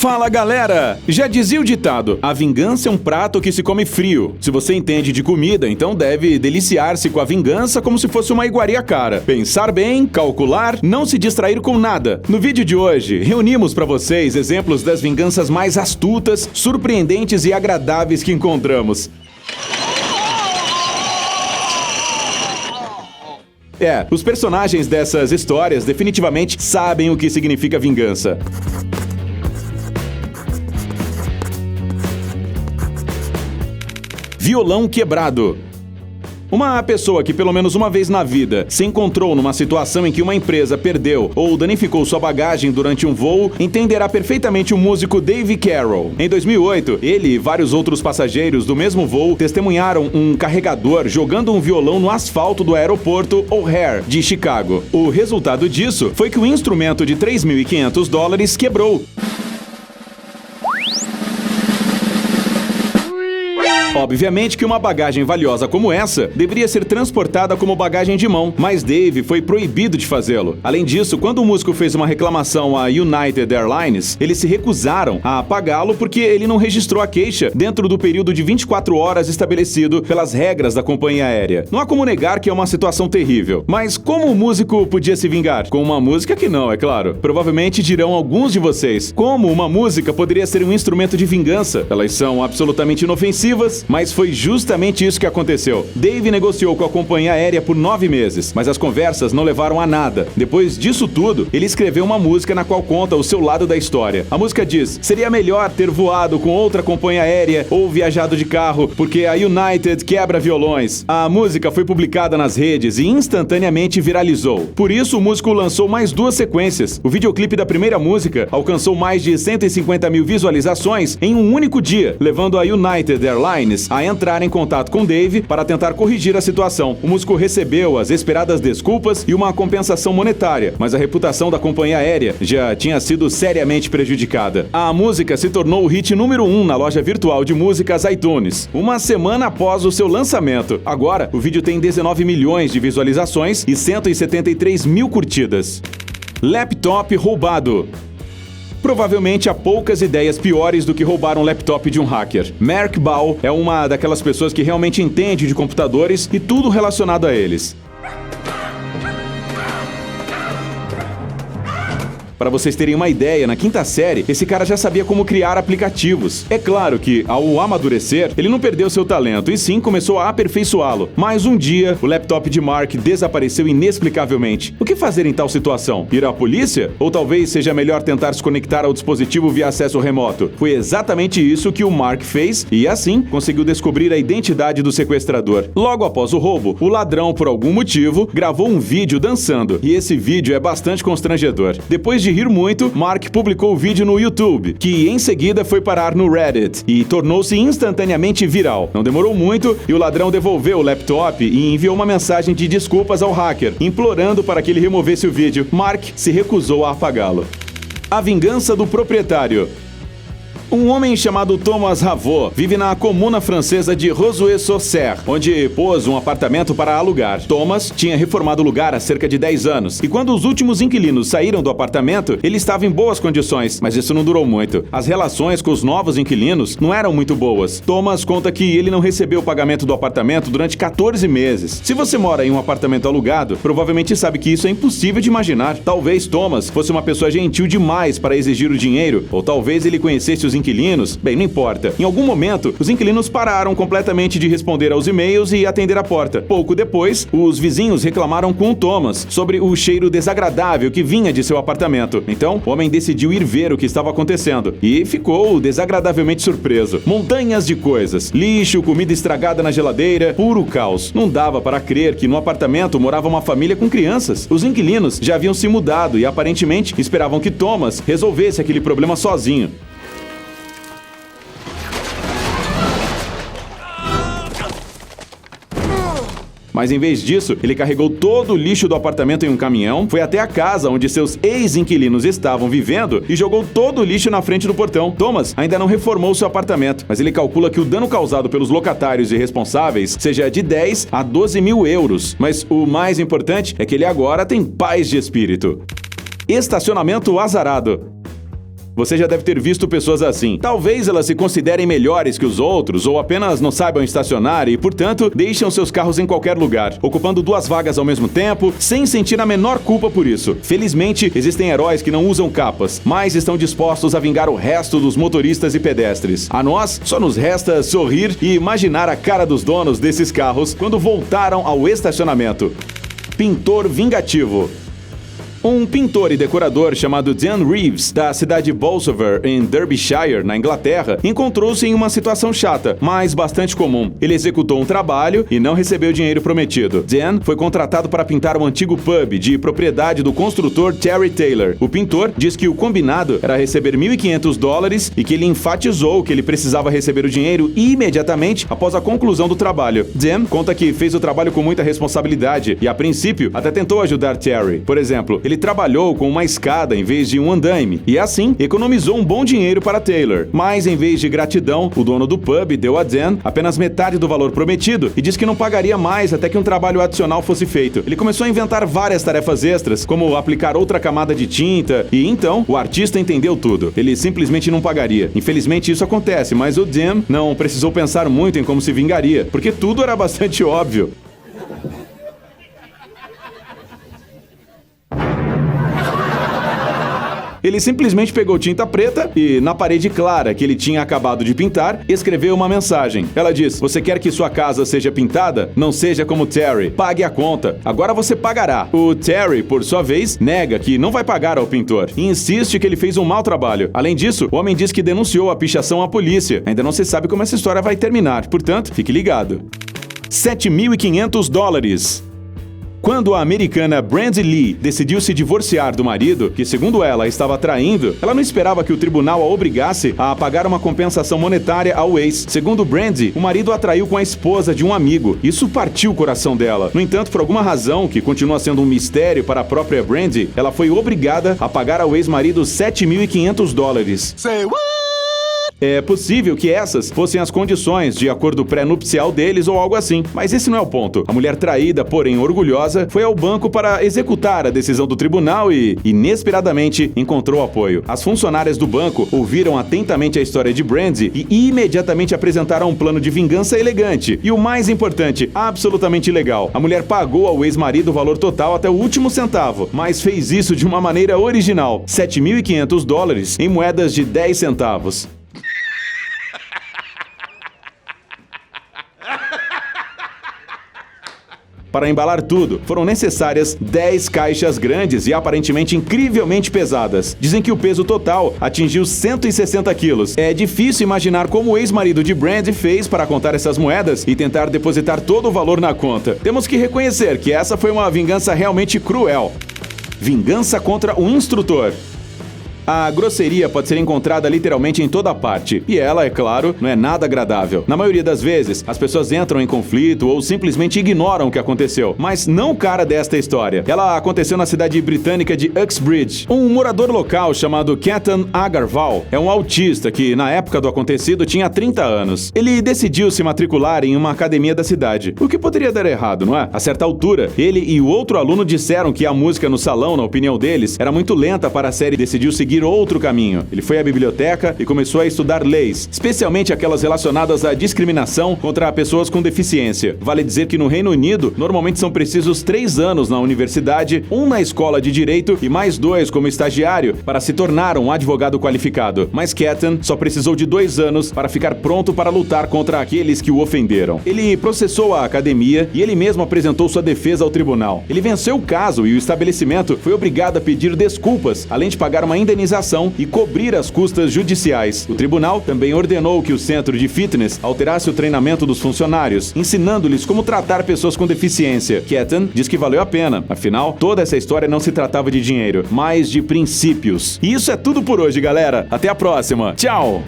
Fala galera! Já dizia o ditado, a vingança é um prato que se come frio. Se você entende de comida, então deve deliciar-se com a vingança como se fosse uma iguaria cara. Pensar bem, calcular, não se distrair com nada. No vídeo de hoje, reunimos para vocês exemplos das vinganças mais astutas, surpreendentes e agradáveis que encontramos. Os personagens dessas histórias definitivamente sabem o que significa vingança. Violão quebrado. Uma pessoa que pelo menos uma vez na vida se encontrou numa situação em que uma empresa perdeu ou danificou sua bagagem durante um voo entenderá perfeitamente o músico Dave Carroll. Em 2008, ele e vários outros passageiros do mesmo voo testemunharam um carregador jogando um violão no asfalto do aeroporto O'Hare de Chicago. O resultado disso foi que o instrumento de $3.500 quebrou. Obviamente que uma bagagem valiosa como essa deveria ser transportada como bagagem de mão, mas Dave foi proibido de fazê-lo. Além disso, quando o músico fez uma reclamação à United Airlines, eles se recusaram a pagá-lo porque ele não registrou a queixa dentro do período de 24 horas estabelecido pelas regras da companhia aérea. Não há como negar que é uma situação terrível. Mas como o músico podia se vingar? Com uma música que não, é claro. Provavelmente dirão alguns de vocês, como uma música poderia ser um instrumento de vingança? Elas são absolutamente inofensivas, mas foi justamente isso que aconteceu. Dave negociou com a companhia aérea por 9 meses, mas as conversas não levaram a nada. Depois disso tudo, ele escreveu uma música na qual conta o seu lado da história. A música diz: seria melhor ter voado com outra companhia aérea ou viajado de carro, porque a United quebra violões. A música foi publicada nas redes e instantaneamente viralizou. Por isso, o músico lançou mais 2 sequências. O videoclipe da primeira música alcançou mais de 150 mil visualizações em um único dia, levando a United Airlines a entrar em contato com Dave para tentar corrigir a situação. O músico recebeu as esperadas desculpas e uma compensação monetária, mas a reputação da companhia aérea já tinha sido seriamente prejudicada. A música se tornou o hit número 1 na loja virtual de músicas iTunes, uma semana após o seu lançamento. Agora, o vídeo tem 19 milhões de visualizações e 173 mil curtidas. Laptop roubado. Provavelmente há poucas ideias piores do que roubar um laptop de um hacker. Mark Ball é uma daquelas pessoas que realmente entende de computadores e tudo relacionado a eles. Para vocês terem uma ideia, na 5ª série, esse cara já sabia como criar aplicativos. É claro que, ao amadurecer, ele não perdeu seu talento, e sim começou a aperfeiçoá-lo. Mas um dia, o laptop de Mark desapareceu inexplicavelmente. O que fazer em tal situação? Ir à polícia? Ou talvez seja melhor tentar se conectar ao dispositivo via acesso remoto? Foi exatamente isso que o Mark fez, e assim, conseguiu descobrir a identidade do sequestrador. Logo após o roubo, o ladrão, por algum motivo, gravou um vídeo dançando, e esse vídeo é bastante constrangedor. Depois de rir muito, Mark publicou o vídeo no YouTube, que em seguida foi parar no Reddit e tornou-se instantaneamente viral. Não demorou muito e o ladrão devolveu o laptop e enviou uma mensagem de desculpas ao hacker, implorando para que ele removesse o vídeo. Mark se recusou a apagá-lo. A vingança do proprietário. Um homem chamado Thomas Ravot vive na comuna francesa de Rosué-sur-Ser, onde pôs um apartamento para alugar. Thomas tinha reformado o lugar há cerca de 10 anos, e quando os últimos inquilinos saíram do apartamento, ele estava em boas condições, mas isso não durou muito. As relações com os novos inquilinos não eram muito boas. Thomas conta que ele não recebeu o pagamento do apartamento durante 14 meses. Se você mora em um apartamento alugado, provavelmente sabe que isso é impossível de imaginar. Talvez Thomas fosse uma pessoa gentil demais para exigir o dinheiro, ou talvez ele conhecesse os inquilinos? Bem, não importa. Em algum momento, os inquilinos pararam completamente de responder aos e-mails e atender a porta. Pouco depois, os vizinhos reclamaram com o Thomas sobre o cheiro desagradável que vinha de seu apartamento. Então, o homem decidiu ir ver o que estava acontecendo e ficou desagradavelmente surpreso. Montanhas de coisas, lixo, comida estragada na geladeira, puro caos. Não dava para crer que no apartamento morava uma família com crianças. Os inquilinos já haviam se mudado e aparentemente esperavam que Thomas resolvesse aquele problema sozinho. Mas em vez disso, ele carregou todo o lixo do apartamento em um caminhão, foi até a casa onde seus ex-inquilinos estavam vivendo e jogou todo o lixo na frente do portão. Thomas ainda não reformou seu apartamento, mas ele calcula que o dano causado pelos locatários irresponsáveis seja de 10 a 12 mil euros. Mas o mais importante é que ele agora tem paz de espírito. Estacionamento azarado. Você já deve ter visto pessoas assim. Talvez elas se considerem melhores que os outros ou apenas não saibam estacionar e, portanto, deixam seus carros em qualquer lugar, ocupando 2 vagas ao mesmo tempo, sem sentir a menor culpa por isso. Felizmente, existem heróis que não usam capas, mas estão dispostos a vingar o resto dos motoristas e pedestres. A nós, só nos resta sorrir e imaginar a cara dos donos desses carros quando voltaram ao estacionamento. Pintor vingativo. Um pintor e decorador chamado Dan Reeves, da cidade de Bolsover, em Derbyshire, na Inglaterra, encontrou-se em uma situação chata, mas bastante comum. Ele executou um trabalho e não recebeu o dinheiro prometido. Dan foi contratado para pintar um antigo pub de propriedade do construtor Terry Taylor. O pintor diz que o combinado era receber $1.500 e que ele enfatizou que ele precisava receber o dinheiro imediatamente após a conclusão do trabalho. Dan conta que fez o trabalho com muita responsabilidade e, a princípio, até tentou ajudar Terry. Por exemplo, ele trabalhou com uma escada em vez de um andaime e, assim, economizou um bom dinheiro para Taylor. Mas, em vez de gratidão, o dono do pub deu a Dan apenas metade do valor prometido e disse que não pagaria mais até que um trabalho adicional fosse feito. Ele começou a inventar várias tarefas extras, como aplicar outra camada de tinta, e então o artista entendeu tudo. Ele simplesmente não pagaria. Infelizmente isso acontece, mas o Dan não precisou pensar muito em como se vingaria, porque tudo era bastante óbvio. Ele simplesmente pegou tinta preta e, na parede clara que ele tinha acabado de pintar, escreveu uma mensagem. Ela diz: "Você quer que sua casa seja pintada? Não seja como Terry. Pague a conta. Agora você pagará." O Terry, por sua vez, nega que não vai pagar ao pintor e insiste que ele fez um mau trabalho. Além disso, o homem diz que denunciou a pichação à polícia. Ainda não se sabe como essa história vai terminar, portanto, fique ligado. $7.500. Quando a americana Brandy Lee decidiu se divorciar do marido, que segundo ela estava traindo, ela não esperava que o tribunal a obrigasse a pagar uma compensação monetária ao ex. Segundo Brandy, o marido a traiu com a esposa de um amigo. Isso partiu o coração dela. No entanto, por alguma razão, que continua sendo um mistério para a própria Brandy, ela foi obrigada a pagar ao ex-marido $7.500. Say what? É possível que essas fossem as condições de acordo pré-nupcial deles ou algo assim, mas esse não é o ponto. A mulher traída, porém orgulhosa, foi ao banco para executar a decisão do tribunal e, inesperadamente, encontrou apoio. As funcionárias do banco ouviram atentamente a história de Brandy e imediatamente apresentaram um plano de vingança elegante e, o mais importante, absolutamente legal. A mulher pagou ao ex-marido o valor total até o último centavo, mas fez isso de uma maneira original: $7.500 em moedas de 10 centavos. Para embalar tudo, foram necessárias 10 caixas grandes e aparentemente incrivelmente pesadas. Dizem que o peso total atingiu 160 quilos. É difícil imaginar como o ex-marido de Brandy fez para contar essas moedas e tentar depositar todo o valor na conta. Temos que reconhecer que essa foi uma vingança realmente cruel. Vingança contra o instrutor. A grosseria pode ser encontrada literalmente em toda parte, e ela, é claro, não é nada agradável. Na maioria das vezes, as pessoas entram em conflito ou simplesmente ignoram o que aconteceu, mas não o cara desta história. Ela aconteceu na cidade britânica de Uxbridge. Um morador local chamado Ketan Agarwal é um autista que, na época do acontecido, tinha 30 anos. Ele decidiu se matricular em uma academia da cidade, o que poderia dar errado, não é? A certa altura, ele e o outro aluno disseram que a música no salão, na opinião deles, era muito lenta para a série e decidiu seguir outro caminho. Ele foi à biblioteca e começou a estudar leis, especialmente aquelas relacionadas à discriminação contra pessoas com deficiência. Vale dizer que no Reino Unido, normalmente são precisos 3 anos na universidade, 1 na escola de direito e mais 2 como estagiário para se tornar um advogado qualificado. Mas Ketan só precisou de 2 anos para ficar pronto para lutar contra aqueles que o ofenderam. Ele processou a academia e ele mesmo apresentou sua defesa ao tribunal. Ele venceu o caso e o estabelecimento foi obrigado a pedir desculpas, além de pagar uma indenização e cobrir as custas judiciais. O tribunal também ordenou que o centro de fitness alterasse o treinamento dos funcionários, ensinando-lhes como tratar pessoas com deficiência. Ketan diz que valeu a pena. Afinal, toda essa história não se tratava de dinheiro, mas de princípios. E isso é tudo por hoje, galera. Até a próxima. Tchau!